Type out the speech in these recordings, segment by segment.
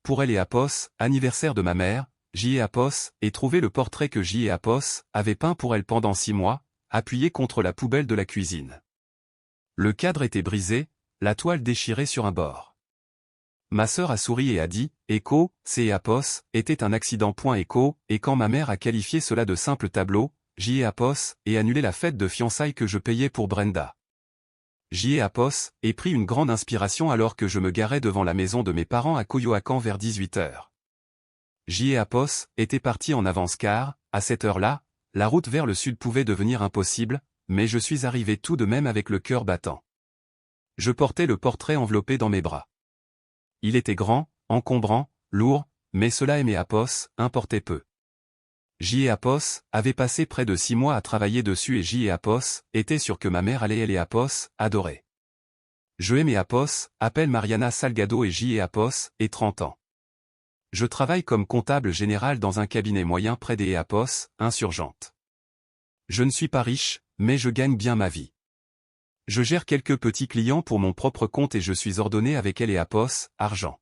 pour elle et Apos, anniversaire de ma mère, J. et Apos, et trouvé le portrait que J. et Apos avaient peint pour elle pendant 6 mois, appuyé contre la poubelle de la cuisine. Le cadre était brisé, la toile déchirée sur un bord. Ma sœur a souri et a dit, Echo, c'est Apos, était un accident. Echo, et quand ma mère a qualifié cela de simple tableau, J. et Apos, et annulé la fête de fiançailles que je payais pour Brenda. J. et Apos, et pris une grande inspiration alors que je me garais devant la maison de mes parents à Coyoacán vers 18 h. J. et Apos étaient partis en avance car, à cette heure-là, la route vers le sud pouvait devenir impossible, mais je suis arrivé tout de même avec le cœur battant. Je portais le portrait enveloppé dans mes bras. Il était grand, encombrant, lourd, mais cela et Apos importait peu. J. et Apos avaient passé près de 6 mois à travailler dessus et J. et Apos étaient sûrs que ma mère allait et Apos adorer. Je aimais Apos, appelle Mariana Salgado et J. et Apos, et 30 ans. Je travaille comme comptable général dans un cabinet moyen près des Apos, insurgente. Je ne suis pas riche, mais je gagne bien ma vie. Je gère quelques petits clients pour mon propre compte et je suis ordonné avec elle et Apos, argent.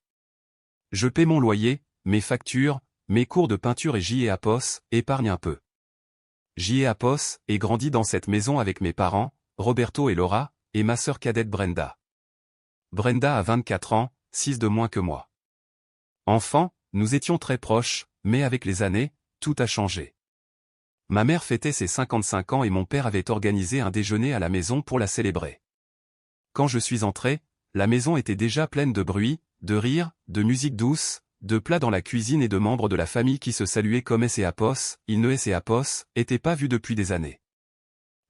Je paie mon loyer, mes factures, mes cours de peinture et J. et Apos, épargne un peu. J. et Apos, est grandi dans cette maison avec mes parents, Roberto et Laura, et ma sœur cadette Brenda. Brenda a 24 ans, 6 de moins que moi. Enfant, nous étions très proches, mais avec les années, tout a changé. Ma mère fêtait ses 55 ans et mon père avait organisé un déjeuner à la maison pour la célébrer. Quand je suis entré, la maison était déjà pleine de bruit, de rires, de musique douce, de plats dans la cuisine et de membres de la famille qui se saluaient comme S. et Apos, ils ne S. et Apos, étaient pas vus depuis des années.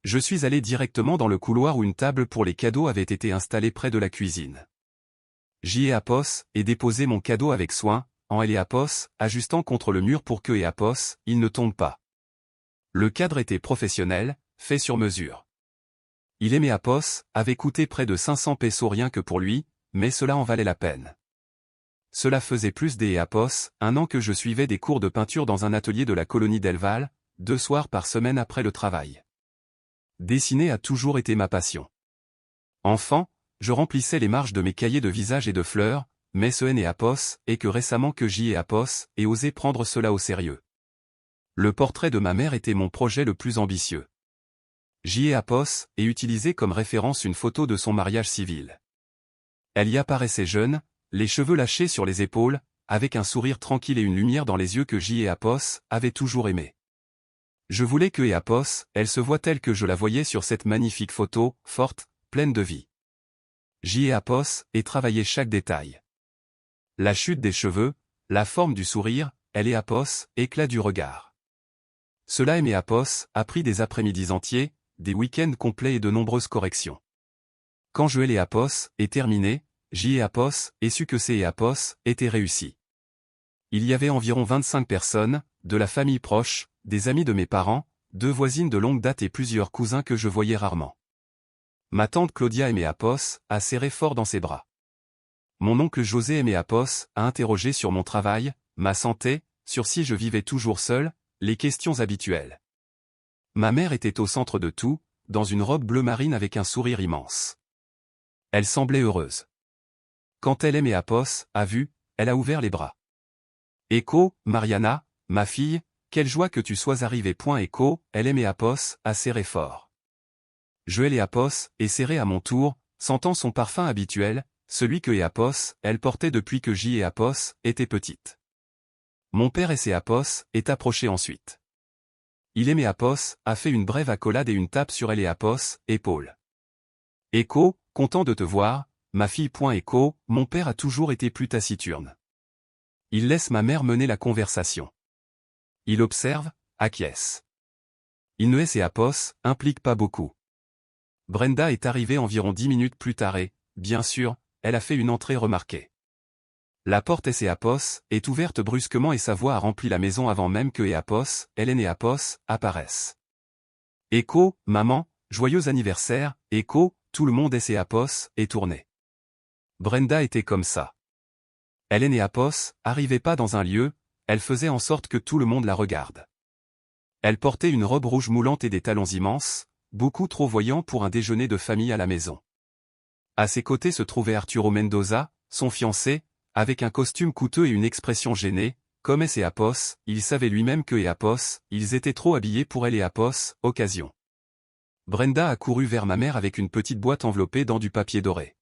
Je suis allé directement dans le couloir où une table pour les cadeaux avait été installée près de la cuisine. J. et Apos, et déposé mon cadeau avec soin, en L. et Apos, ajustant contre le mur pour que et Apos, il ne tombe pas. Le cadre était professionnel, fait sur mesure. Il aimait Apos, avait coûté près de 500 pesos rien que pour lui, mais cela en valait la peine. Cela faisait plus des Apos, 1 an que je suivais des cours de peinture dans un atelier de la colonie d'El Val, 2 soirs par semaine après le travail. Dessiner a toujours été ma passion. Enfant, je remplissais les marges de mes cahiers de visage et de fleurs, mais ce N et Apos, et que récemment que J. et Apos, et osé prendre cela au sérieux. Le portrait de ma mère était mon projet le plus ambitieux. J. et Apos, et utilisé comme référence une photo de son mariage civil. Elle y apparaissait jeune, les cheveux lâchés sur les épaules, avec un sourire tranquille et une lumière dans les yeux que J. et Apos avaient toujours aimé. Je voulais que et Apos, elle se voie telle que je la voyais sur cette magnifique photo, forte, pleine de vie. J. et Apos, et travaillait chaque détail. La chute des cheveux, la forme du sourire, elle et Apos, éclat du regard. Cela et Apos a pris des après-midi entiers, des week-ends complets et de nombreuses corrections. Quand je et Apos est terminé, J. et Apos et su que C. et Apos étaient réussis. Il y avait environ 25 personnes, de la famille proche, des amis de mes parents, 2 voisines de longue date et plusieurs cousins que je voyais rarement. Ma tante Claudia et Apos a serré fort dans ses bras. Mon oncle José et Apos a interrogé sur mon travail, ma santé, sur si je vivais toujours seul, les questions habituelles. Ma mère était au centre de tout, dans une robe bleu marine avec un sourire immense. Elle semblait heureuse. Quand elle et Apos a vu, elle a ouvert les bras. Echo, Mariana, ma fille, quelle joie que tu sois arrivée. Echo, elle et Apos a serré fort. Je et Apos et serré à mon tour, sentant son parfum habituel, celui que Apos elle portait depuis que J. et Apos était petite. Mon père et Apos est approché ensuite. Il et Apos a fait une brève accolade et une tape sur elle et Apos, épaule. Echo, content de te voir, ma fille. Echo, mon père a toujours été plus taciturne. Il laisse ma mère mener la conversation. Il observe, acquiesce. Il ne et Apos implique pas beaucoup. Brenda est arrivée environ 10 minutes plus tard et, bien sûr, elle a fait une entrée remarquée. La porte et Apos est ouverte brusquement et sa voix a rempli la maison avant même que Apos, Hélène et Apos, apparaissent. Echo, maman, joyeux anniversaire, Echo, tout le monde et Apos, est tourné. Brenda était comme ça. Hélène et Apos arrivaient pas dans un lieu, elle faisait en sorte que tout le monde la regarde. Elle portait une robe rouge moulante et des talons immenses, beaucoup trop voyants pour un déjeuner de famille à la maison. À ses côtés se trouvait Arturo Mendoza, son fiancé, avec un costume coûteux et une expression gênée, comme S et Apos, il savait lui-même que et Apos, ils étaient trop habillés pour elle et Apos, occasion. Brenda a couru vers ma mère avec une petite boîte enveloppée dans du papier doré.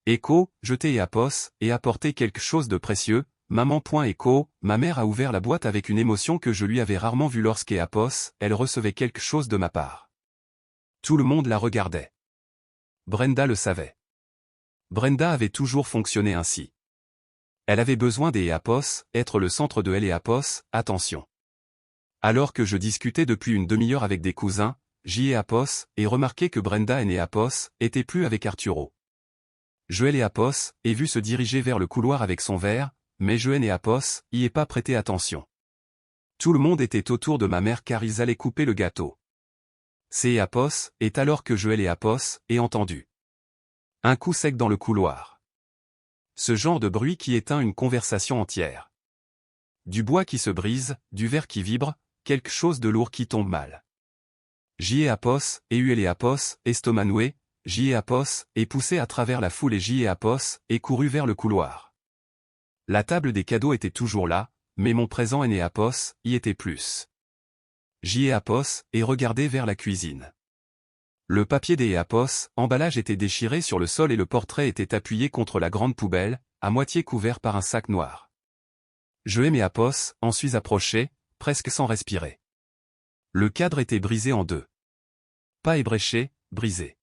Echo, jeté et Apos, et apporté quelque chose de précieux, maman. Echo, ma mère a ouvert la boîte avec une émotion que je lui avais rarement vue lorsqu'et Apos, elle recevait quelque chose de ma part. Tout le monde la regardait. Brenda le savait. Brenda avait toujours fonctionné ainsi. Elle avait besoin des Apos, être le centre de elle et Apos, attention. Alors que je discutais depuis une demi-heure avec des cousins, J et Apos, et remarqué que Brenda et Apos, étaient plus avec Arturo. Joël et Apos, et vu se diriger vers le couloir avec son verre, mais Joël et Apos, y est pas prêté attention. Tout le monde était autour de ma mère car ils allaient couper le gâteau. C'est Apos, est alors que Joël et Apos, aient entendu. Un coup sec dans le couloir. Ce genre de bruit qui éteint une conversation entière. Du bois qui se brise, du verre qui vibre, quelque chose de lourd qui tombe mal. J et Apos, et Uel et Apos, estomanoué, J et Apos, est poussé à travers la foule et J et Apos, est couru vers le couloir. La table des cadeaux était toujours là, mais mon présent et Apos, y était plus. J et Apos, est regardé vers la cuisine. Le papier des Apos, emballage était déchiré sur le sol et le portrait était appuyé contre la grande poubelle, à moitié couvert par un sac noir. Je et Apos, en suis approché, presque sans respirer. Le cadre était brisé en deux. Pas ébréché, brisé.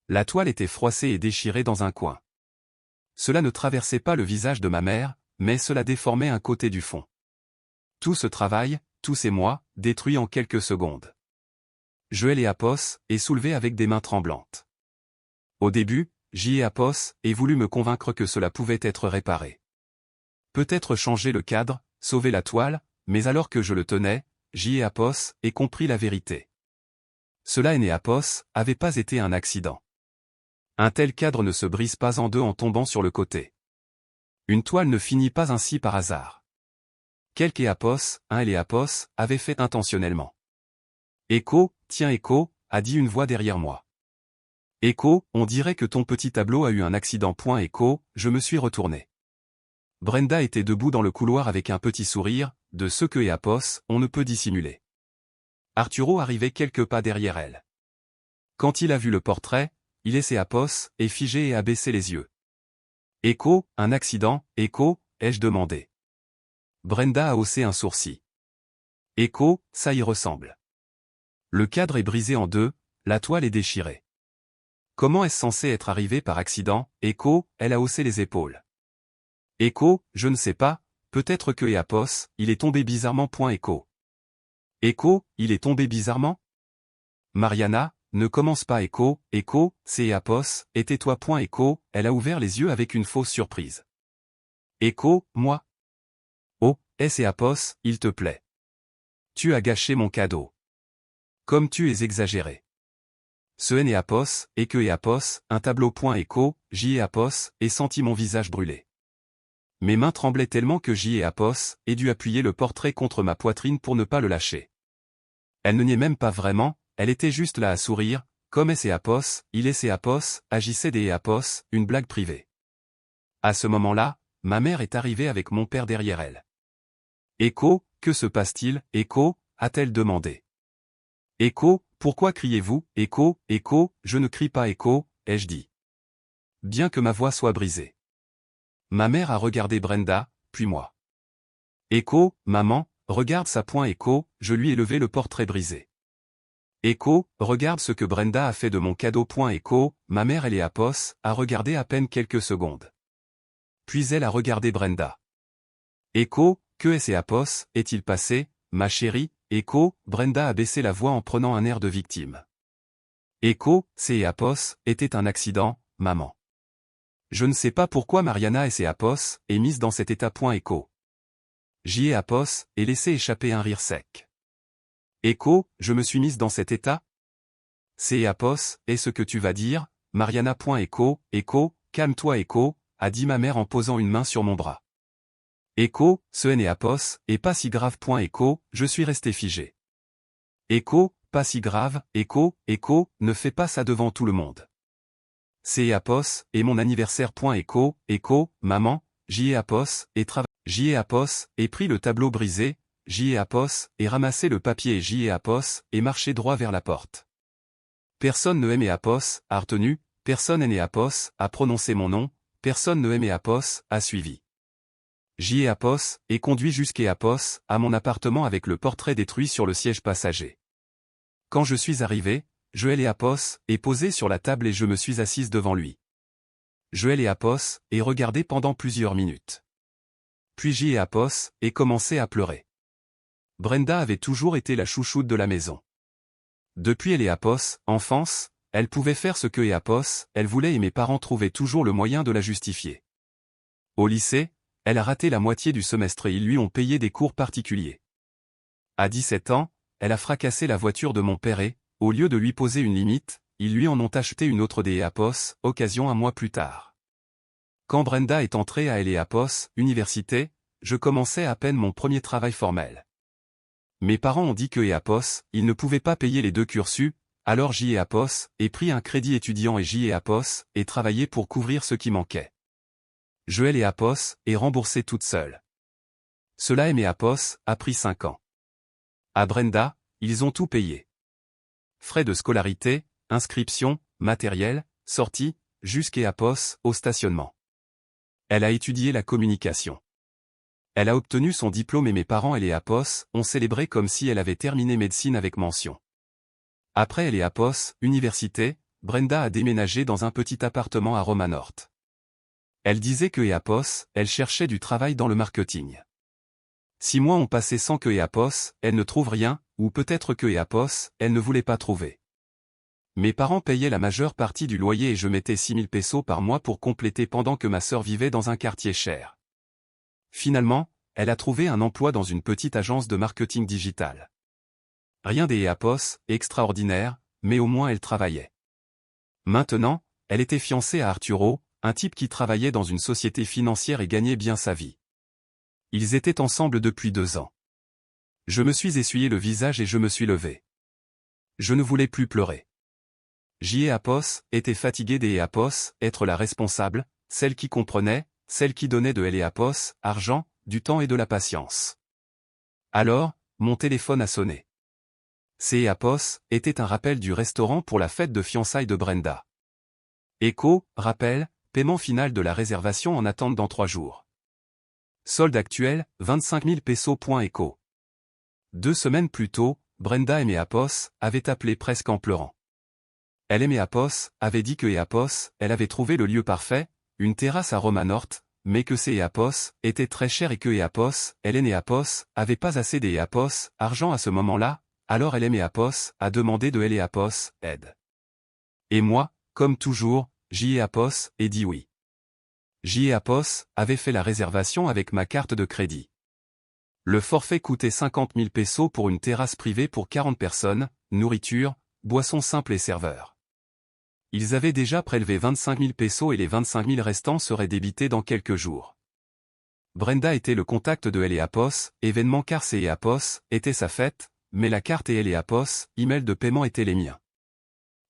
La toile était froissée et déchirée dans un coin. Cela ne traversait pas le visage de ma mère, mais cela déformait un côté du fond. Tout ce travail, tous ces mois, détruits en quelques secondes. Joël et Apos, est soulevé avec des mains tremblantes. Au début, J et Apos, aient voulu me convaincre que cela pouvait être réparé. Peut-être changer le cadre, sauver la toile, mais alors que je le tenais, J et Apos, aient compris la vérité. Cela et Apos, avait pas été un accident. Un tel cadre ne se brise pas en deux en tombant sur le côté. Une toile ne finit pas ainsi par hasard. Quelque Apos, un et Apos, avait fait intentionnellement. Echo, tiens Echo, a dit une voix derrière moi. Echo, on dirait que ton petit tableau a eu un accident. Echo, je me suis retourné. Brenda était debout dans le couloir avec un petit sourire, de ce que Apos, on ne peut dissimuler. Arturo arrivait quelques pas derrière elle. Quand il a vu le portrait, il laissait Apos, est figé et a baissé les yeux. Echo, un accident, Echo, ai-je demandé. Brenda a haussé un sourcil. Echo, ça y ressemble. Le cadre est brisé en deux, la toile est déchirée. Comment est-ce censé être arrivé par accident, Echo, elle a haussé les épaules. Echo, je ne sais pas, peut-être que Apos, il est tombé bizarrement. Echo. Echo, il est tombé bizarrement? Mariana, ne commence pas Echo, Echo, c'est Apos, et tais-toi. Echo, elle a ouvert les yeux avec une fausse surprise. Echo, moi? Oh, c'est Apos, il te plaît. Tu as gâché mon cadeau. Comme tu es exagéré. Ce et Apos, et que Apos, un tableau. Echo, J et Apos, et senti mon visage brûler. Mes mains tremblaient tellement que J et Apos, ai dû appuyer le portrait contre ma poitrine pour ne pas le lâcher. Elle ne niait même pas vraiment, elle était juste là à sourire, comme et Apos, il et Apos, agissait des Apos, une blague privée. À ce moment-là, ma mère est arrivée avec mon père derrière elle. Echo, que se passe-t-il, Echo, a-t-elle demandé. Echo, pourquoi criez-vous, Echo, Echo, je ne crie pas Echo, ai-je dit. Bien que ma voix soit brisée. Ma mère a regardé Brenda, puis moi. Echo, maman, regarde ça. Echo, je lui ai levé le portrait brisé. Echo, regarde ce que Brenda a fait de mon cadeau. Echo, ma mère et Apos, a regardé à peine quelques secondes. Puis elle a regardé Brenda. Echo, que est Apos, est-il passé, ma chérie, Echo, Brenda a baissé la voix en prenant un air de victime. Echo, c'est Apos, était un accident, maman. Je ne sais pas pourquoi Mariana et Apos, est mise dans cet état. Echo. J et Apos, et laissé échapper un rire sec. Echo, je me suis mise dans cet état? C'est Apos, est ce que tu vas dire, Mariana. Echo, Echo, calme-toi Echo, a dit ma mère en posant une main sur mon bras. Echo, ce et Apos, est pas si grave. Echo, je suis resté figé. Echo, pas si grave, Echo, Echo, ne fais pas ça devant tout le monde. C'est Apos, et mon anniversaire. Echo, Echo, maman, j'y ai apos, et travaillé. J'y ai apos, et pris le tableau brisé, j'y ai apos, et ramassé le papier et j'y ai apos, et marché droit vers la porte. Personne ne aimait apos, a retenu, personne n'est apos, a prononcé mon nom, personne ne aimait apos, a suivi. J'y ai apos, et conduit jusqu'à apos, à mon appartement avec le portrait détruit sur le siège passager. Quand je suis arrivé, je l'ai apos, et posé sur la table et je me suis assise devant lui. Je l'ai apos, et regardé pendant plusieurs minutes. Puis j'y ai apos, et commencé à pleurer. Brenda avait toujours été la chouchoute de la maison. Depuis Apos, enfance, elle pouvait faire ce que Apos, elle voulait et mes parents trouvaient toujours le moyen de la justifier. Au lycée, elle a raté la moitié du semestre et ils lui ont payé des cours particuliers. À 17 ans, elle a fracassé la voiture de mon père et, au lieu de lui poser une limite, ils lui en ont acheté une autre des Apos, occasion un mois plus tard. Quand Brenda est entrée à Apos, université, je commençais à peine mon premier travail formel. Mes parents ont dit que Apos, ils ne pouvaient pas payer les deux cursus, alors j'y ai Apos, et pris un crédit étudiant et j'y ai Apos, et travaillé pour couvrir ce qui manquait. Je l'ai Apos, et remboursé toute seule. Cela et mes Apos, a pris 5 ans. À Brenda, ils ont tout payé. Frais de scolarité, inscription, matériel, sortie, jusqu'à Apos, au stationnement. Elle a étudié la communication. Elle a obtenu son diplôme et mes parents et Apos ont célébré comme si elle avait terminé médecine avec mention. Après Apos, université, Brenda a déménagé dans un petit appartement à Romanort. Elle disait que Apos, elle cherchait du travail dans le marketing. 6 mois ont passé sans que Apos, elle ne trouve rien, ou peut-être que Apos, elle ne voulait pas trouver. Mes parents payaient la majeure partie du loyer et je mettais 6 000 pesos par mois pour compléter pendant que ma sœur vivait dans un quartier cher. Finalement, elle a trouvé un emploi dans une petite agence de marketing digital. Rien Apos, extraordinaire, mais au moins elle travaillait. Maintenant, elle était fiancée à Arturo, un type qui travaillait dans une société financière et gagnait bien sa vie. Ils étaient ensemble depuis 2 ans. Je me suis essuyé le visage et je me suis levé. Je ne voulais plus pleurer. J'y ai Apos, était fatiguée des Apos, être la responsable, celle qui comprenait, celle qui donnait de Apos, argent, du temps et de la patience. Alors, mon téléphone a sonné. C'est Apos, était un rappel du restaurant pour la fête de fiançailles de Brenda. Écho, rappel, paiement final de la réservation en attente dans 3 jours. Solde actuel, 25 000 pesos. Écho. 2 semaines plus tôt, Brenda et Apos avaient appelé presque en pleurant. Elle et Apos avait dit que Apos, elle avait trouvé le lieu parfait, une terrasse à Romanort, mais que ces Apos étaient très chers et que Apos, elle et Apos, avait pas assez des Apos, argent à ce moment-là, alors elle et Apos a demandé de Apos, aide. Et moi, comme toujours, j'y ai Apos, et dit oui. J'y ai Apos avait fait la réservation avec ma carte de crédit. Le forfait coûtait 50 000 pesos pour une terrasse privée pour 40 personnes, nourriture, boissons simples et serveurs. Ils avaient déjà prélevé 25 000 pesos et les 25 000 restants seraient débités dans quelques jours. Brenda était le contact de Apos, événement car c'est Apos, était sa fête, mais la carte et Apos, email de paiement étaient les miens.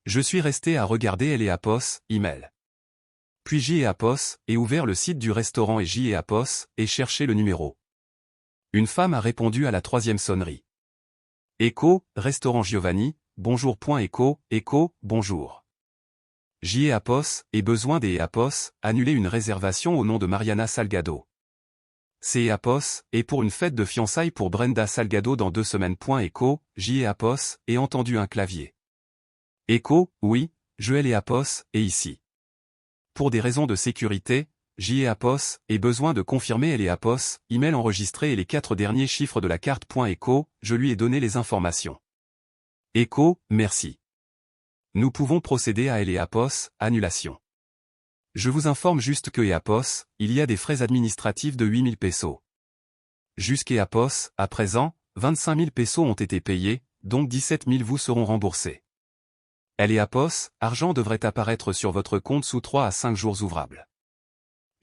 Je suis resté à regarder Apos, email. Puis j'y ai Apos, et ouvert le site du restaurant et j'y ai Apos, et cherché le numéro. Une femme a répondu à la 3e sonnerie. Écho, restaurant Giovanni, bonjour. Écho, bonjour. J'y ai Apos, et besoin des Apos, annuler une réservation au nom de Mariana Salgado. C'est Apos, et pour une fête de fiançailles pour Brenda Salgado dans 2 semaines. Écho, j'y ai Apos, et entendu un clavier. Écho, oui, je l'ai Apos, et ici. Pour des raisons de sécurité, j'y ai Apos, et besoin de confirmer les Apos, email enregistré et les 4 derniers chiffres de la carte. Écho, je lui ai donné les informations. Écho, merci. Nous pouvons procéder à Apos, annulation. Je vous informe juste que Apos, il y a des frais administratifs de 8 000 pesos. Jusqu'à Apos, à présent, 25 000 pesos ont été payés, donc 17 000 vous seront remboursés. Apos, argent devrait apparaître sur votre compte sous 3 à 5 jours ouvrables.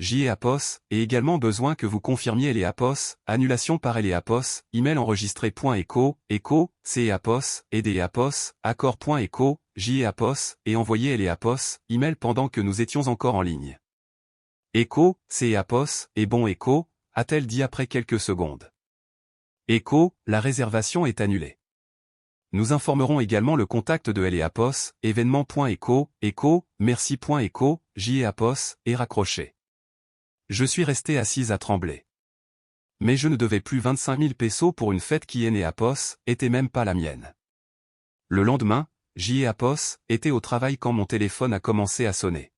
J'y ai Apos, et également besoin que vous confirmiez Apos, annulation par Apos, email enregistré. Écho, c'est Apos, et des Apos, accord. Écho, j'y ai Apos, et envoyé Apos, email pendant que nous étions encore en ligne. Echo, c'est Apos, et bon Echo, a-t-elle dit après quelques secondes. Echo, la réservation est annulée. Nous informerons également le contact de Elle et Apos, événement.echo, echo, merci.echo, J et Apos, et raccroché. Je suis resté assise à trembler. Mais je ne devais plus 25 000 pesos pour une fête qui et Apos, était même pas la mienne. Le lendemain, J et Apos, étaient au travail quand mon téléphone a commencé à sonner.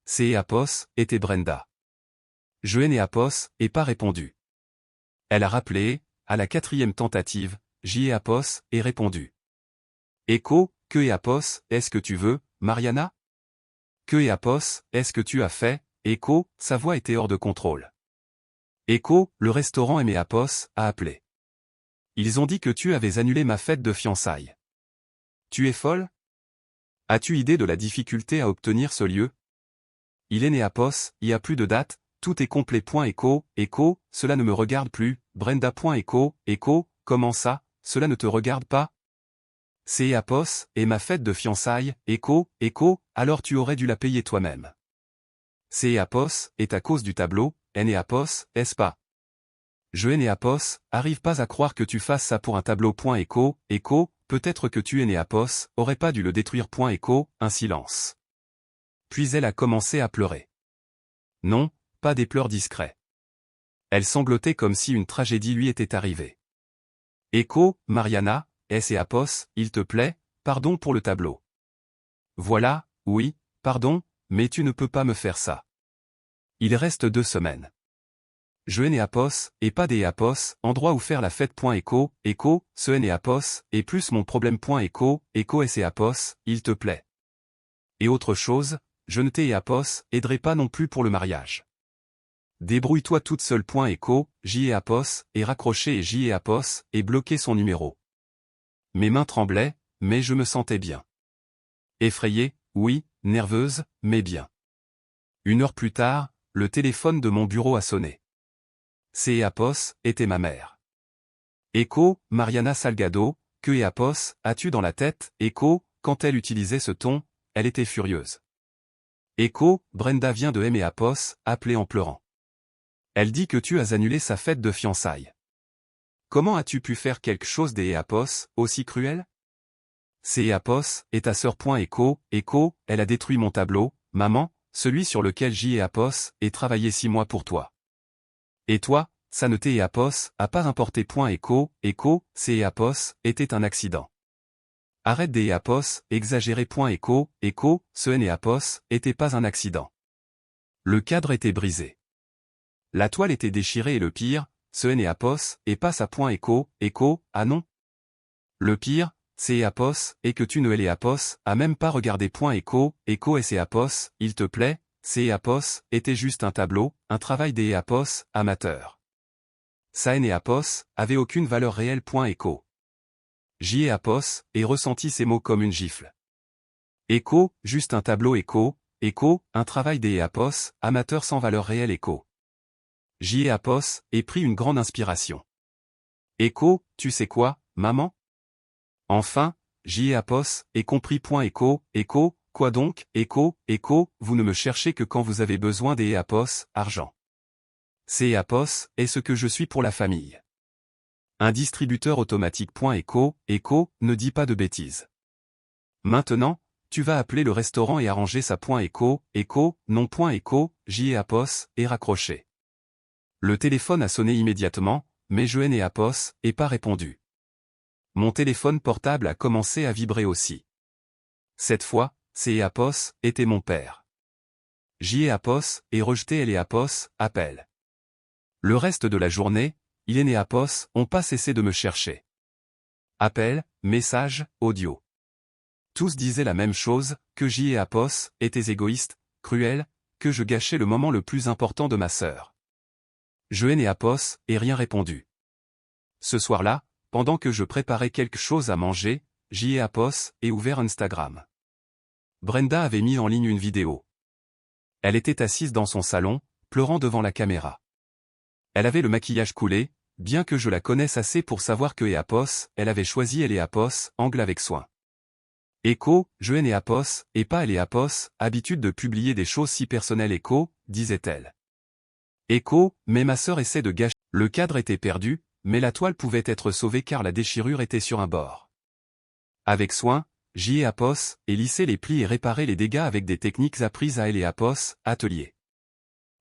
C et Apos, était Brenda. Je et Apos, et pas répondu. Elle a rappelé, à la 4e tentative, J et Apos, et répondu. Echo, que et Apos, est-ce que tu veux, Mariana? Que et Apos, est-ce que tu as fait? Echo, sa voix était hors de contrôle. Echo, le restaurant et Apos, a appelé. Ils ont dit que tu avais annulé ma fête de fiançailles. Tu es folle? As-tu idée de la difficulté à obtenir ce lieu? Il est né Apos, il y a plus de date, tout est complet. Echo, Echo, cela ne me regarde plus, Brenda. Echo, Echo, comment ça, cela ne te regarde pas? C'est Apos, et ma fête de fiançailles, Echo, Echo, alors tu aurais dû la payer toi-même. C'est Apos, est à cause du tableau, N et Apos, est-ce pas? Je et Apos, arrive pas à croire que tu fasses ça pour un tableau. Echo, Echo, peut-être que tu et Apos, aurais pas dû le détruire. Echo, un silence. Puis elle a commencé à pleurer. Non, pas des pleurs discrets. Elle sanglotait comme si une tragédie lui était arrivée. Echo, Mariana, S et Apos, il te plaît, pardon pour le tableau. Voilà, oui, pardon, mais tu ne peux pas me faire ça. Il reste 2 semaines. Je et Apos, et pas des Apos, endroit où faire la fête. Echo, Echo, ce et Apos, et plus mon problème. Echo, Echo S et Apos, il te plaît. Et autre chose, je ne t'ai et Apos, aiderai pas non plus pour le mariage. Débrouille-toi toute seule. Echo, J et Apos, et raccroché et J et Apos, et bloqué son numéro. Mes mains tremblaient, mais je me sentais bien. Effrayée, oui, nerveuse, mais bien. 1 heure plus tard, le téléphone de mon bureau a sonné. C et Apos, était ma mère. Echo, Mariana Salgado, que et Apos, as-tu dans la tête? Echo, quand elle utilisait ce ton, elle était furieuse. Echo, Brenda vient de et Apos, appelé en pleurant. Elle dit que tu as annulé sa fête de fiançailles. Comment as-tu pu faire quelque chose des Apos, aussi cruel? C'est Apos, et ta sœur. Echo, Echo, elle a détruit mon tableau, maman, celui sur lequel J et Apos, et travaillé 6 mois pour toi. Et toi, ça ne t'est et Apos, a pas importé. Echo, Echo, c'est et Apos, était un accident. Arrête des Apos, exagéré. Echo, Echo, ce et Apos, était pas un accident. Le cadre était brisé. La toile était déchirée et le pire, ce et Apos, et passe à. Echo, Echo, ah non? Le pire, c'est Apos, et que tu ne les Apos, a même pas regardé. Echo, Echo et c'est Apos, il te plaît, c'est Apos, était juste un tableau, un travail des Apos, amateur. Ça et Apos, avait aucune valeur réelle. Echo. J et Apos, et ressenti ces mots comme une gifle. Echo, juste un tableau. Echo, Echo, un travail des Apos, amateur sans valeur réelle. Echo. J et Apos, et pris une grande inspiration. Echo, tu sais quoi, maman? Enfin, J et Apos, et compris. Echo, Echo, quoi donc? Echo, Echo, vous ne me cherchez que quand vous avez besoin des Apos, argent. C'est Apos, est ce que je suis pour la famille. Un distributeur automatique. Echo, Echo, ne dis pas de bêtises. Maintenant, tu vas appeler le restaurant et arranger ça. Echo, Echo, non. Echo, J et Apos, et raccroché. Le téléphone a sonné immédiatement, mais je et Apos, et pas répondu. Mon téléphone portable a commencé à vibrer aussi. Cette fois, c'est Apos, était mon père. J et Apos, et rejeté elle et Apos, appelle. Le reste de la journée, il et Apos, ont pas cessé de me chercher. Appel, message, audio. Tous disaient la même chose, que J et Apos, étaient égoïstes, cruels, que je gâchais le moment le plus important de ma sœur. Je et Apos, et rien répondu. Ce soir-là, pendant que je préparais quelque chose à manger, J et Apos, et ouvert Instagram. Brenda avait mis en ligne une vidéo. Elle était assise dans son salon, pleurant devant la caméra. Elle avait le maquillage coulé, bien que je la connaisse assez pour savoir que Apos, elle avait choisi elle et Apos, angle avec soin. Écho, je et Apos, et pas elle et Apos, habitude de publier des choses si personnelles Écho, disait-elle. Écho, mais ma sœur essaie de gâcher. Le cadre était perdu, mais la toile pouvait être sauvée car la déchirure était sur un bord. Avec soin, j'y ai Apos, et lissé les plis et réparé les dégâts avec des techniques apprises à elle et Apos, atelier.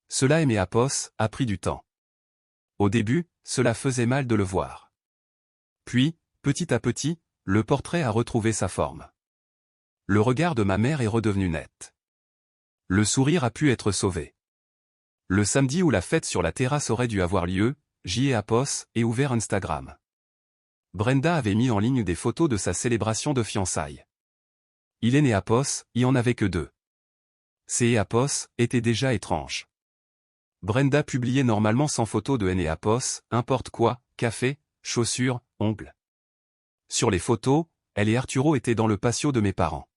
Cela aimait Apos, a pris du temps. Au début, cela faisait mal de le voir. Puis, petit à petit, le portrait a retrouvé sa forme. Le regard de ma mère est redevenu net. Le sourire a pu être sauvé. Le samedi où la fête sur la terrasse aurait dû avoir lieu, j'y ai Apos, et ouvert Instagram. Brenda avait mis en ligne des photos de sa célébration de fiançailles. Il est né Apos, il en avait que 2. Ces Apos étaient déjà étranges. Brenda publiait normalement sans photo de Apos, importe quoi, café, chaussures, ongles. Sur les photos, elle et Arturo étaient dans le patio de mes parents.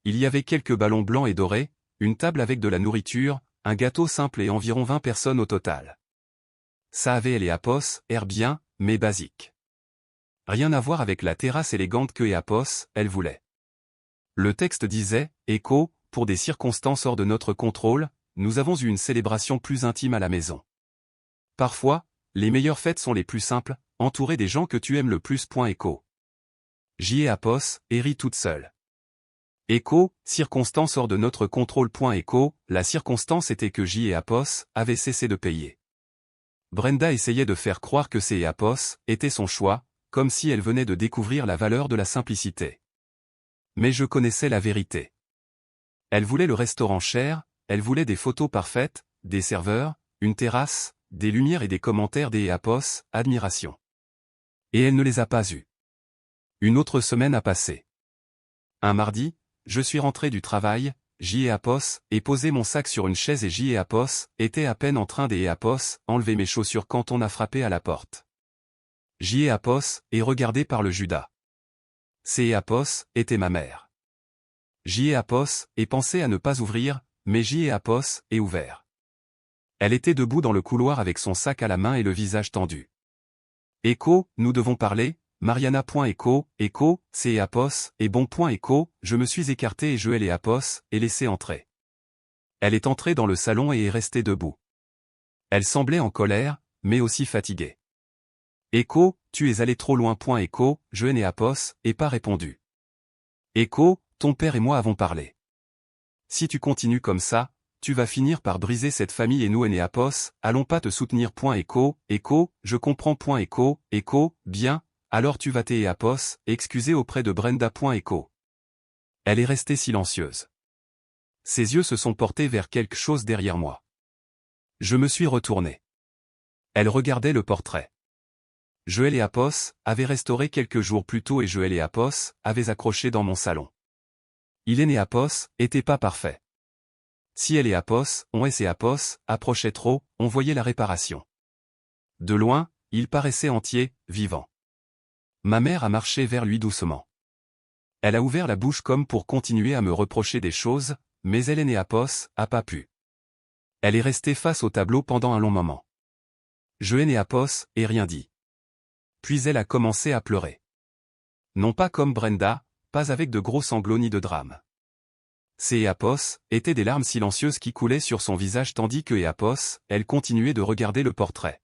Il y avait quelques ballons blancs et dorés, une table avec de la nourriture, un gâteau simple et environ 20 personnes au total. Ça avait elle et Apos, air bien, mais basique. Rien à voir avec la terrasse élégante que Apos, elle voulait. Le texte disait, Écho, pour des circonstances hors de notre contrôle, nous avons eu une célébration plus intime à la maison. Parfois, les meilleures fêtes sont les plus simples, entourées des gens que tu aimes le plus. Écho. J'y ai Apos, et rit toute seule. Écho, circonstance hors de notre contrôle. Écho, la circonstance était que J et Apos avaient cessé de payer. Brenda essayait de faire croire que ces Apos était son choix, comme si elle venait de découvrir la valeur de la simplicité. Mais je connaissais la vérité. Elle voulait le restaurant cher, elle voulait des photos parfaites, des serveurs, une terrasse, des lumières et des commentaires des Apos, admiration. Et elle ne les a pas eus. Une autre semaine a passé. Un mardi, je suis rentré du travail, J et Apos, et posé mon sac sur une chaise et J et Apos, était à peine en train de Apos, enlever mes chaussures quand on a frappé à la porte. J et Apos, et regardé par le Judas. C Apos, était ma mère. J et Apos, et pensé à ne pas ouvrir, mais J et Apos, est ouvert. Elle était debout dans le couloir avec son sac à la main et le visage tendu. Écho, nous devons parler, Mariana. Écho, Écho, c'est Apos, et bon. Écho, je me suis écarté et je elle et Apos, et laissé entrer. Elle est entrée dans le salon et est restée debout. Elle semblait en colère, mais aussi fatiguée. Écho, tu es allé trop loin. Écho, je et Apos, et pas répondu. Écho, ton père et moi avons parlé. Si tu continues comme ça, tu vas finir par briser cette famille et nous et Apos, allons pas te soutenir. Écho, Écho, je comprends. Écho, Écho, bien. Alors tu vas et Apos, excuser auprès de Brenda. Écho. Elle est restée silencieuse. Ses yeux se sont portés vers quelque chose derrière moi. Je me suis retourné. Elle regardait le portrait. Joël et Apos avaient restauré quelques jours plus tôt et Joël et Apos avaient accroché dans mon salon. Il et Apos était pas parfait. Si elle et Apos, on et Apos, approchaient trop, on voyait la réparation. De loin, il paraissait entier, vivant. Ma mère a marché vers lui doucement. Elle a ouvert la bouche comme pour continuer à me reprocher des choses, mais elle et Apos a pas pu. Elle est restée face au tableau pendant un long moment. Je et Apos, et rien dit. Puis elle a commencé à pleurer. Non pas comme Brenda, pas avec de gros sanglots ni de drame. Ces Apos étaient des larmes silencieuses qui coulaient sur son visage tandis que Apos, elle continuait de regarder le portrait.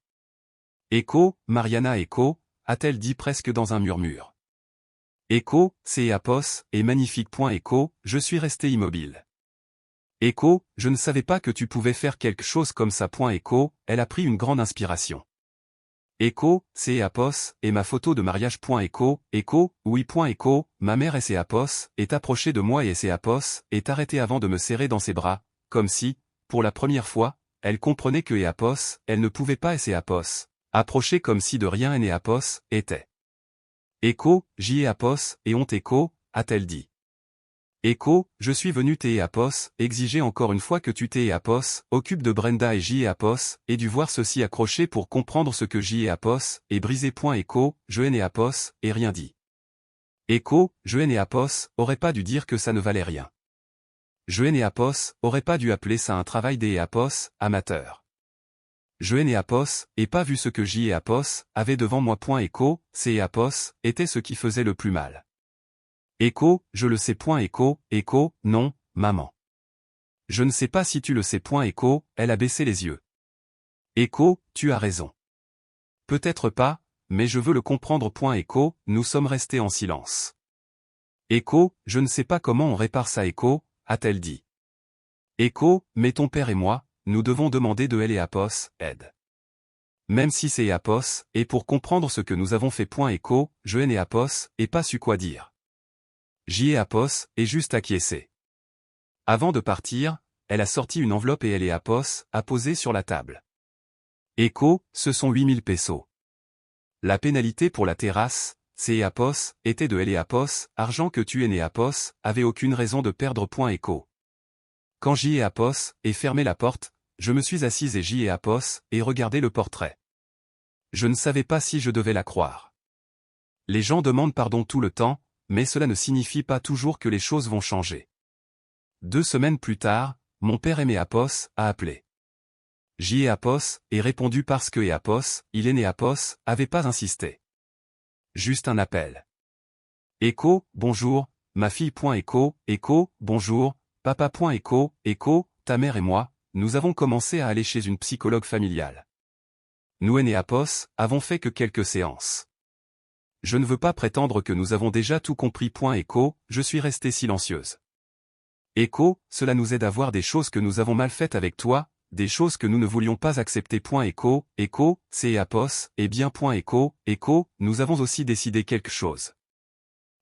Écho, Mariana. Écho, a-t-elle dit presque dans un murmure. Écho, c'est Apos, est magnifique. Écho, je suis resté immobile. Écho, je ne savais pas que tu pouvais faire quelque chose comme ça. Écho, elle a pris une grande inspiration. Écho, c'est Apos, et ma photo de mariage. Écho, Écho, oui. Écho, ma mère et c'est Apos, est approchée de moi et c'est Apos, est arrêtée avant de me serrer dans ses bras, comme si, pour la première fois, elle comprenait que Apos, elle ne pouvait pas et c'est Apos, approcher comme si de rien et Apos, était. Écho, j'y ai Apos, et honte. Écho, a-t-elle dit. Écho, je suis venu t'aider Apos, exiger encore une fois que tu t'aies Apos, occupe de Brenda et J et Apos, et dû voir ceci accroché pour comprendre ce que J et Apos, et brisé. Écho, je et Apos, et rien dit. Écho, je et Apos, aurait pas dû dire que ça ne valait rien. Je et Apos, aurait pas dû appeler ça un travail des Apos, amateur. Je et Apos, et pas vu ce que J et Apos, avaient devant moi. Écho, c'est Apos, était ce qui faisait le plus mal. Écho, je le sais. Écho, écho, non, maman. Je ne sais pas si tu le sais. Écho, elle a baissé les yeux. Écho, tu as raison. Peut-être pas, mais je veux le comprendre. Écho, nous sommes restés en silence. Écho, je ne sais pas comment on répare ça. Écho, a-t-elle dit. Écho, mais ton père et moi, nous devons demander de Apos, aide. Même si c'est Apos, et pour comprendre ce que nous avons fait. Écho, je Apos, et pas su quoi dire. Apos, et juste acquiescé. Avant de partir, elle a sorti une enveloppe et Apos, a posé sur la table. Écho, ce sont 8000 pesos. La pénalité pour la terrasse, c'est Apos, était de Apos, argent que tu Apos, avait aucune raison de perdre. Écho. Quand Apos, et fermé la porte, je me suis assise et Apos, et regardé le portrait. Je ne savais pas si je devais la croire. Les gens demandent pardon tout le temps, mais cela ne signifie pas toujours que les choses vont changer. 2 semaines plus tard, mon père Apos, a appelé. Apos, et répondu parce que Apos, il Apos, avait pas insisté. Juste un appel. Écho, bonjour, ma fille. Écho, écho, bonjour, papa. Écho, écho, ta mère et moi, nous avons commencé à aller chez une psychologue familiale. Nous Apos, avons fait que quelques séances. Je ne veux pas prétendre que nous avons déjà tout compris. Écho, je suis restée silencieuse. Écho, cela nous aide à voir des choses que nous avons mal faites avec toi, des choses que nous ne voulions pas accepter. Écho, écho, c'est Apos, et bien. Écho, écho, nous avons aussi décidé quelque chose.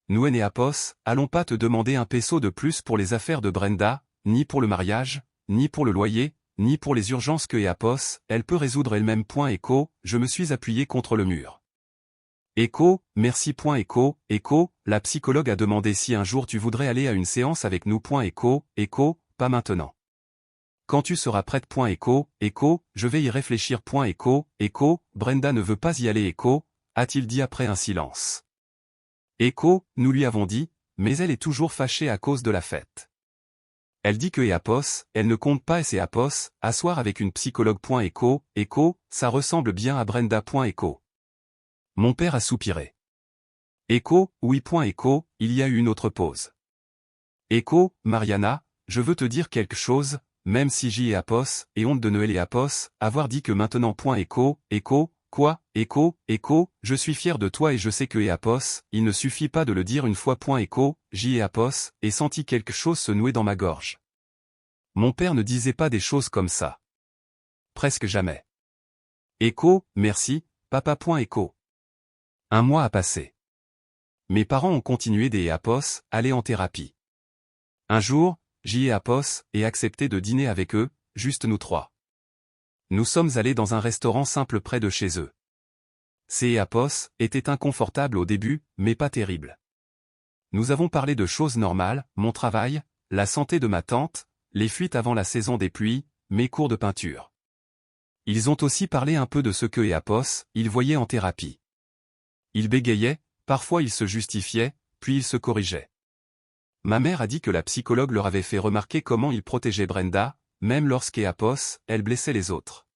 Nous Apos, allons pas te demander un peso de plus pour les affaires de Brenda, ni pour le mariage, ni pour le loyer, ni pour les urgences que Apos, elle peut résoudre elle-même. Écho, je me suis appuyé contre le mur. Écho, merci. Écho, écho, la psychologue a demandé si un jour tu voudrais aller à une séance avec nous. Écho, écho, pas maintenant. Quand tu seras prête. Écho, écho, je vais y réfléchir. Écho, écho, Brenda ne veut pas y aller. Écho, a-t-il dit après un silence. Écho, nous lui avons dit, mais elle est toujours fâchée à cause de la fête. Elle dit que Apos, elle ne compte pas. Et Apos, asseoir avec une psychologue. Écho, écho, ça ressemble bien à Brenda. Écho. Mon père a soupiré. Écho, oui. Écho, il y a eu une autre pause. Écho, Mariana, je veux te dire quelque chose, même si Apos, et honte de Noël Apos, avoir dit que maintenant. Écho, écho, quoi, écho, écho, je suis fier de toi et je sais que Apos, il ne suffit pas de le dire une fois. Écho, Apos, et senti quelque chose se nouer dans ma gorge. Mon père ne disait pas des choses comme ça. Presque jamais. Écho, merci, papa. Écho. Un mois a passé. Mes parents ont continué des Apos, aller en thérapie. Un jour, Apos, et accepté de dîner avec eux, juste nous trois. Nous sommes allés dans un restaurant simple près de chez eux. Ces Apos étaient inconfortables au début, mais pas terribles. Nous avons parlé de choses normales, mon travail, la santé de ma tante, les fuites avant la saison des pluies, mes cours de peinture. Ils ont aussi parlé un peu de ce que Apos, ils voyaient en thérapie. Ils bégayaient, parfois ils se justifiaient, puis ils se corrigeaient. Ma mère a dit que la psychologue leur avait fait remarquer comment ils protégeaient Brenda, même lorsqu'Apos, elle blessait les autres.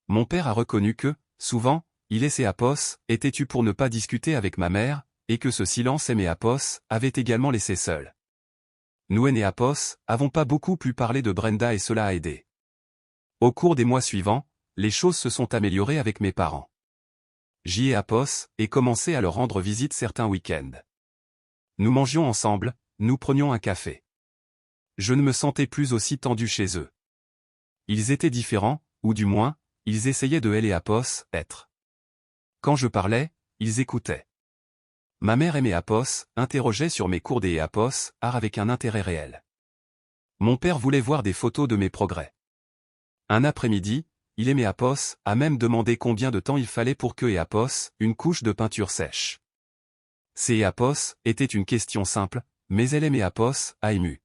Mon père a reconnu que, souvent, il et Apos, étaient tus pour ne pas discuter avec ma mère, et que ce silence Apos, avait également laissé seul. Nous Apos, avons pas beaucoup pu parler de Brenda et cela a aidé. Au cours des mois suivants, les choses se sont améliorées avec mes parents. Apos, et commencé à leur rendre visite certains week-ends. Nous mangions ensemble, nous prenions un café. Je ne me sentais plus aussi tendu chez eux. Ils étaient différents, ou du moins, ils essayaient de Apos, être. Quand je parlais, ils écoutaient. Ma mère Apos, interrogeait sur mes cours des Apos, art avec un intérêt réel. Mon père voulait voir des photos de mes progrès. Un après-midi, il Apos, a même demandé combien de temps il fallait pour que Apos, une couche de peinture sèche. C'est Apos, était une question simple, mais elle Apos, a ému.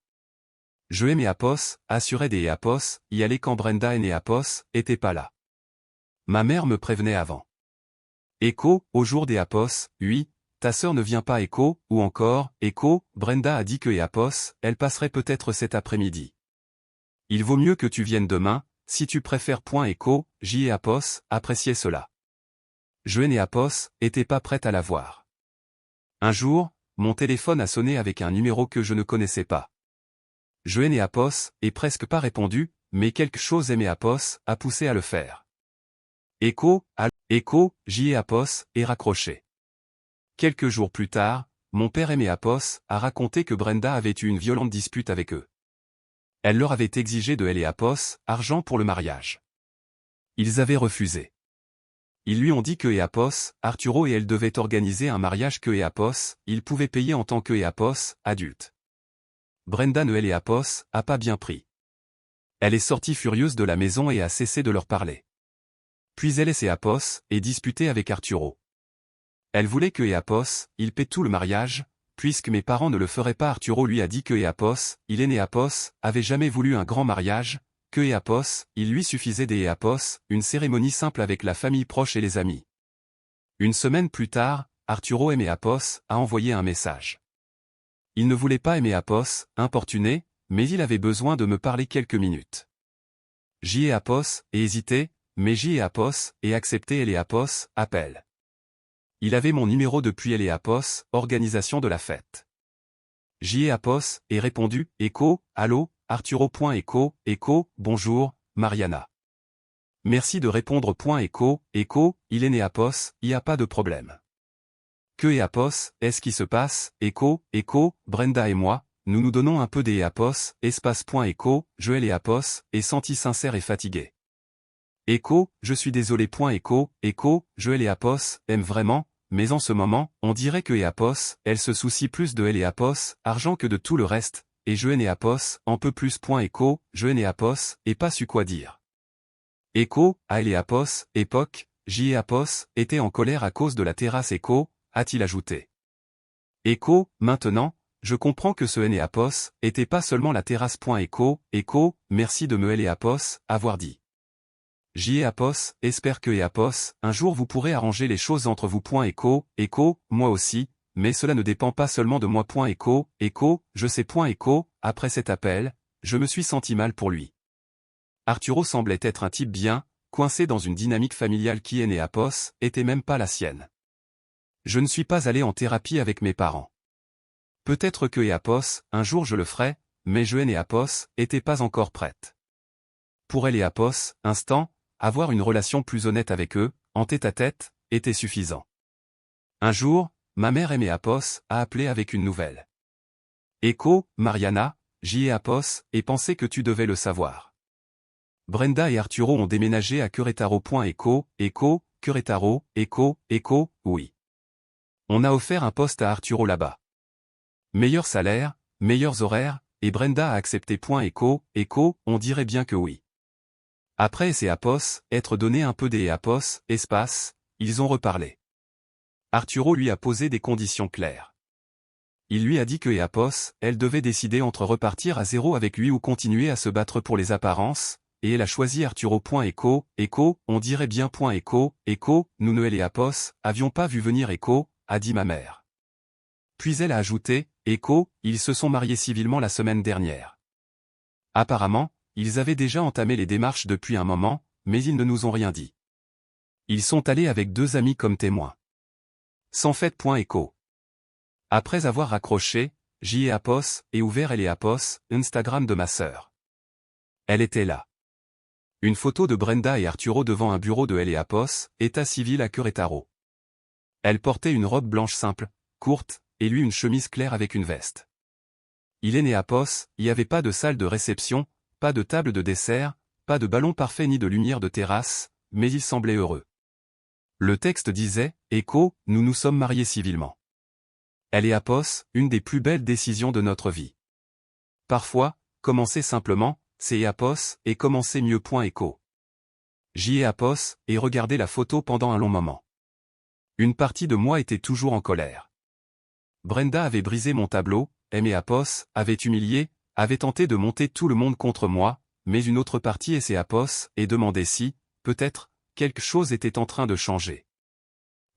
Je Apos, assurait des Apos, y aller quand Brenda Apos, était pas là. Ma mère me prévenait avant. Écho, au jour des Apos, oui, ta sœur ne vient pas. Écho, ou encore, Écho, Brenda a dit que Apos, elle passerait peut-être cet après-midi. Il vaut mieux que tu viennes demain, si tu préfères. Écho, Apos, appréciait cela. Je Apos, était pas prête à la voir. Un jour, mon téléphone a sonné avec un numéro que je ne connaissais pas. Je n'ai presque pas répondu, mais quelque chose a poussé à le faire. Écho, j'y ai raccroché. Quelques jours plus tard, mon père a raconté que Brenda avait eu une violente dispute avec eux. Elle leur avait exigé de argent pour le mariage. Ils avaient refusé. Ils lui ont dit que Arturo et elle devaient organiser un mariage que il pouvait payer en tant que adulte. Brenda ne a pas bien pris. Elle est sortie furieuse de la maison et a cessé de leur parler. Puis elle et disputé avec Arturo. Elle voulait que il paie tout le mariage, puisque mes parents ne le feraient pas. Arturo lui a dit que avait jamais voulu un grand mariage, que il lui suffisait des une cérémonie simple avec la famille proche et les amis. Une semaine plus tard, Arturo a envoyé un message. Il ne voulait pas importuner, mais il avait besoin de me parler quelques minutes. J'y ai et hésité, mais j'y ai et accepté appel. Il avait mon numéro depuis organisation de la fête. J'y ai et répondu, allô, Arturo.Echo, bonjour, Mariana. Merci de répondre. Il est né y a pas de problème. Que est-ce qui se passe, Brenda et moi, nous nous donnons un peu des Joël est senti sincère et fatigué. Je suis désolé. Joël aime vraiment, mais en ce moment, on dirait que elle se soucie plus de elle argent que de tout le reste, et je n'ai en peu plus. Je n'ai et pas su quoi dire. À elle époque, j'y ai était en colère à cause de la terrasse a-t-il ajouté. Maintenant, je comprends que ce n'ai était pas seulement la terrasse. Merci de me avoir dit. J'y ai espère que un jour vous pourrez arranger les choses entre vous. Moi aussi, mais cela ne dépend pas seulement de moi. Je sais. Après cet appel, je me suis senti mal pour lui. Arturo semblait être un type bien, coincé dans une dynamique familiale qui était même pas la sienne. Je ne suis pas allé en thérapie avec mes parents. Peut-être que un jour je le ferai, mais je n'ai était pas encore prête. Pour elle avoir une relation plus honnête avec eux, en tête-à-tête, était suffisant. Un jour, ma mère a appelé avec une nouvelle. Mariana, j'y ai et pensais que tu devais le savoir. Brenda et Arturo ont déménagé à Querétaro. Querétaro, oui. On a offert un poste à Arturo là-bas. Meilleur salaire, meilleurs horaires, et Brenda a accepté. On dirait bien que oui. Après être donné un peu des ils ont reparlé. Arturo lui a posé des conditions claires. Il lui a dit que elle devait décider entre repartir à zéro avec lui ou continuer à se battre pour les apparences, et elle a choisi Arturo. On dirait bien. Nous ne avions pas vu venir a dit ma mère. Puis elle a ajouté, ils se sont mariés civilement la semaine dernière. Apparemment, ils avaient déjà entamé les démarches depuis un moment, mais ils ne nous ont rien dit. Ils sont allés avec 2 amis comme témoins. Sans fait. Après avoir raccroché, j'y ai et ouvert elle Instagram de ma sœur. Elle était là. Une photo de Brenda et Arturo devant un bureau de elle état civil à Querétaro. Elle portait une robe blanche simple, courte, et lui une chemise claire avec une veste. Il est né il n'y avait pas de salle de réception, pas de table de dessert, pas de ballon parfait ni de lumière de terrasse, mais il semblait heureux. Le texte disait, nous nous sommes mariés civilement. Elle est une des plus belles décisions de notre vie. Parfois, commencer simplement, c'est et commencer mieux. J'y ai et regardé la photo pendant un long moment. Une partie de moi était toujours en colère. Brenda avait brisé mon tableau, avait humilié, avait tenté de monter tout le monde contre moi, mais une autre partie et demandait si, peut-être, quelque chose était en train de changer.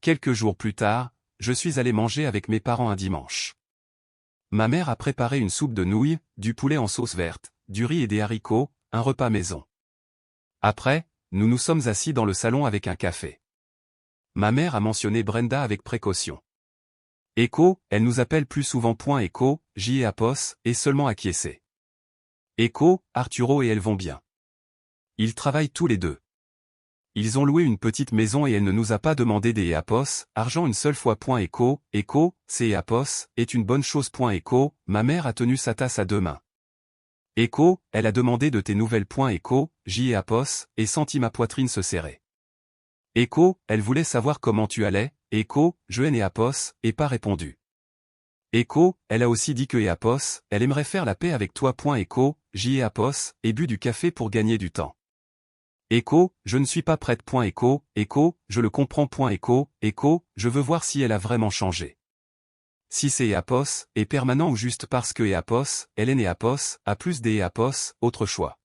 Quelques jours plus tard, je suis allé manger avec mes parents un dimanche. Ma mère a préparé une soupe de nouilles, du poulet en sauce verte, du riz et des haricots, un repas maison. Après, nous nous sommes assis dans le salon avec un café. Ma mère a mentionné Brenda avec précaution. Echo, elle nous appelle plus souvent. Echo, J et Apos, et seulement acquiescer. Echo, Arturo et elle vont bien. Ils travaillent tous les deux. Ils ont loué une petite maison et elle ne nous a pas demandé des Apos, argent une seule fois. Echo, Echo, c'est Apos, est une bonne chose. Echo, ma mère a tenu sa tasse à deux mains. Echo, elle a demandé de tes nouvelles. Echo, J et Apos, et senti ma poitrine se serrer. Echo, elle voulait savoir comment tu allais. Echo, je et Apos, et pas répondu. Echo, elle a aussi dit que Apos, elle aimerait faire la paix avec toi. Echo, J et Apos, et bu du café pour gagner du temps. Echo, je ne suis pas prête. Echo, Echo, je le comprends. Echo, Echo, je veux voir si elle a vraiment changé. Si c'est Apos, est permanent ou juste parce que Apos, elle est Apos, a plus des Apos, autre choix.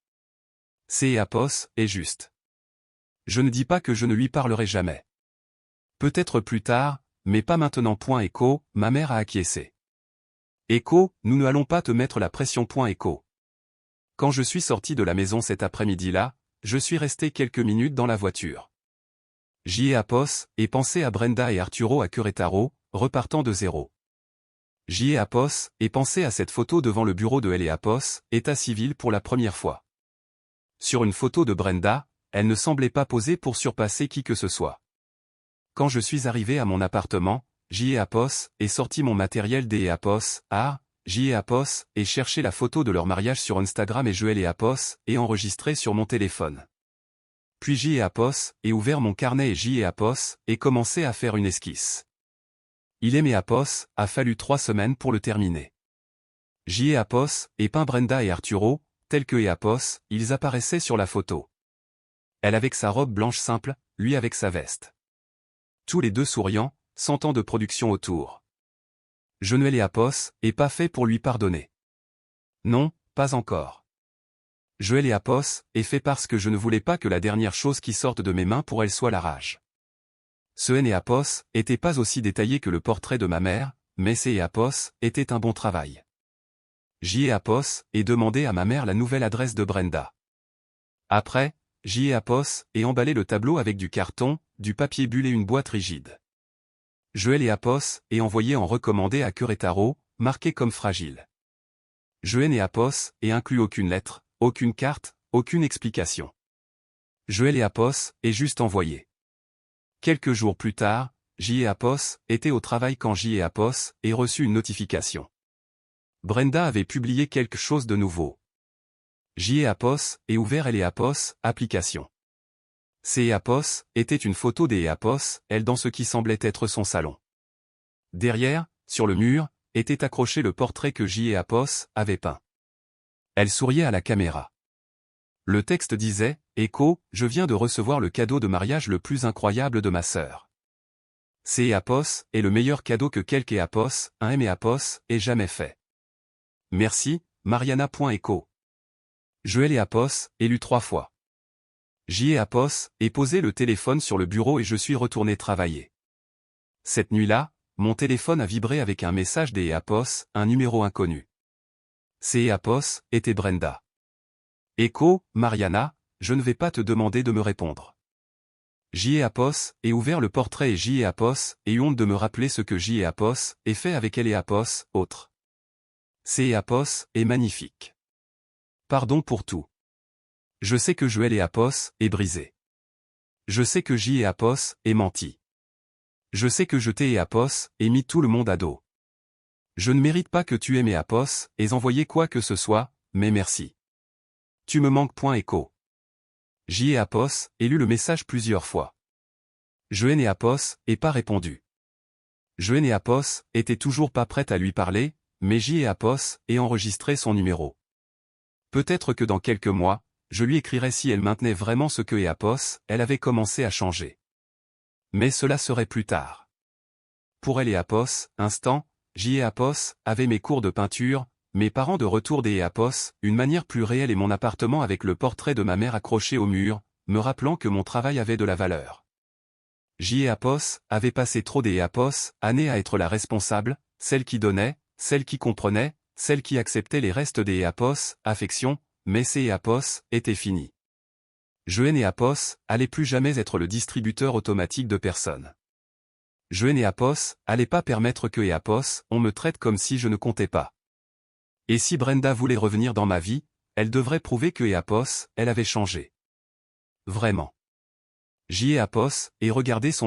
C'est Apos, est juste. Je ne dis pas que je ne lui parlerai jamais. Peut-être plus tard, mais pas maintenant. Echo, ma mère a acquiescé. Echo, nous ne allons pas te mettre la pression. Echo. Quand je suis sorti de la maison cet après-midi-là, je suis resté quelques minutes dans la voiture. J'y ai Apos, et pensé à Brenda et Arturo à Querétaro, repartant de zéro. J'y ai Apos, et pensé à cette photo devant le bureau de L et Apos, état civil pour la première fois. Sur une photo de Brenda, elle ne semblait pas posée pour surpasser qui que ce soit. Quand je suis arrivé à mon appartement, j'y ai Apos, et sorti mon matériel des Apos, j'y ai Apos, et cherché la photo de leur mariage sur Instagram et je et Apos, et enregistré sur mon téléphone. Puis j'y ai Apos, et ouvert mon carnet et j'y ai Apos, et commencé à faire une esquisse. Il aimait Apos, a fallu 3 semaines pour le terminer. J'y ai Apos, et peint Brenda et Arturo, tels que Apos, ils apparaissaient sur la photo. Elle avec sa robe blanche simple, lui avec sa veste. Tous les deux souriants, sentant de production autour. Je ne l'ai Apos, et pas fait pour lui pardonner. Non, pas encore. Je l'ai Apos, et fait parce que je ne voulais pas que la dernière chose qui sorte de mes mains pour elle soit la rage. Ce N et Apos était pas aussi détaillé que le portrait de ma mère, mais C et Apos était un bon travail. J'y ai Apos, et demandé à ma mère la nouvelle adresse de Brenda. Après, j'y ai Apos, et emballé le tableau avec du carton, du papier bulle et une boîte rigide. Je l'ai Apos, et envoyé en recommandé à Querétaro, marqué comme fragile. Je l'ai Apos, et inclus aucune lettre, aucune carte, aucune explication. Je l'ai Apos, et juste envoyé. Quelques jours plus tard, j'y ai Apos, était au travail quand j'y ai Apos, et reçu une notification. Brenda avait publié quelque chose de nouveau. J'y ai Apos, et ouvert elle et Apos, application. C'est Apos, était une photo des Apos, elle dans ce qui semblait être son salon. Derrière, sur le mur, était accroché le portrait que J'y ai Apos avait peint. Elle souriait à la caméra. Le texte disait, Echo, je viens de recevoir le cadeau de mariage le plus incroyable de ma sœur. C'est Apos, est le meilleur cadeau que quelque Apos, un M et Apos, ait jamais fait. Merci, Mariana.echo. Je l'ai Apos, et lu 3 fois. J'y ai Apos, et posé le téléphone sur le bureau et je suis retourné travailler. Cette nuit-là, mon téléphone a vibré avec un message des Apos, un numéro inconnu. C'est Apos, était Brenda. Echo, Mariana, je ne vais pas te demander de me répondre. J'y ai Apos, et ouvert le portrait et j'y ai Apos, et eu honte de me rappeler ce que j'y ai Apos, et fait avec elle et Apos, autre. C'est Apos, est magnifique. Pardon pour tout. Je sais que je l'ai Apos, est brisé. Je sais que j'y ai Apos, est menti. Je sais que je t'ai Apos, et mis tout le monde à dos. Je ne mérite pas que tu aies mes Apos, et envoyé quoi que ce soit, mais merci. Tu me manques. Echo. J'y ai Apos, et lu le message plusieurs fois. Je n'ai Apos, et pas répondu. Je n'ai Apos, était toujours pas prête à lui parler, mais j'y ai Apos, et enregistré son numéro. Peut-être que dans quelques mois, je lui écrirai si elle maintenait vraiment ce que Apos, elle avait commencé à changer. Mais cela serait plus tard. Pour elle et Apos, instant, j'y ai Apos, avait mes cours de peinture, mes parents de retour des Apos, une manière plus réelle et mon appartement avec le portrait de ma mère accroché au mur, me rappelant que mon travail avait de la valeur. J'y ai Apos, avait passé trop des Apos, années à être la responsable, celle qui donnait, celle qui comprenait, celle qui acceptait les restes des Apos, affection, mais ces Apos, étaient finis. Je n'ai Apos, allait plus jamais être le distributeur automatique de personnes. je et Apos, allez pas permettre que Apos, on me traite comme si je ne comptais pas. Et si Brenda voulait revenir dans ma vie, elle devrait prouver que Apos, elle avait changé. Vraiment. Apos, et regardez son